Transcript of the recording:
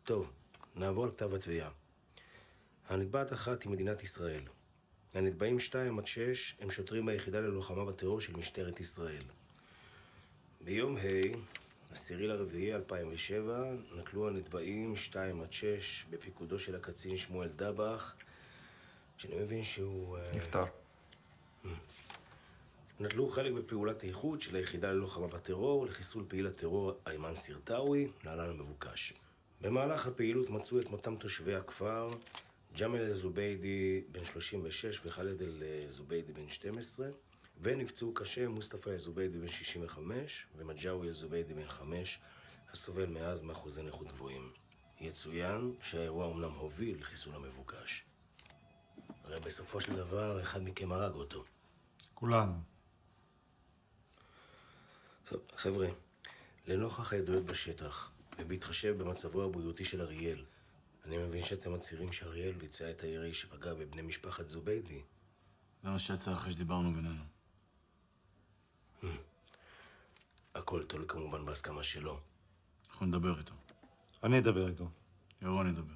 טוב, נעבור לכתב התביעה. הנתבעת אחת היא מדינת ישראל. הנתבעים 2 עד 6 הם שוטרים ביחידה ללוחמה בטרור של משטרת ישראל. ביום ה', 10/4/2007, נטלו הנתבעים 2 עד 6 בפיקודו של הקצין שמואל דבח, שאני מבין שהוא... נפטר. נטלו חלק בפעולת האיחוד של היחידה ללוחמה בטרור לחיסול פעיל הטרור איימן סרטאוי, להלן המבוקש. במהלך הפעילות מצאו את מותם תושבי הכפר, ג'מאל אל-זוביידי בן 36 וחאלד אל-זוביידי בן 12, ונפצעו קשה מוסטפא אל-זוביידי בן 65 ומג'אווי אל-זוביידי בן 5, הסובל מאז מאחוזי נכות גבוהים. יצוין שהאירוע אומנם הוביל לחיסול המבוקש. הרי בסופו של דבר אחד מכם הרג אותו. כולנו. טוב, חבר'ה, לנוכח העדויות בשטח, ובהתחשב במצבו הבריאותי של אריאל, אני מבין שאתם מצהירים שאריאל ביצע את הירי שפגע בבני משפחת זוביידי. זה מה שיצא אחרי שדיברנו בינינו. הכל תלוי כמובן בהסכמה שלו. אנחנו נדבר איתו. אני אדבר איתו. ירון ידבר.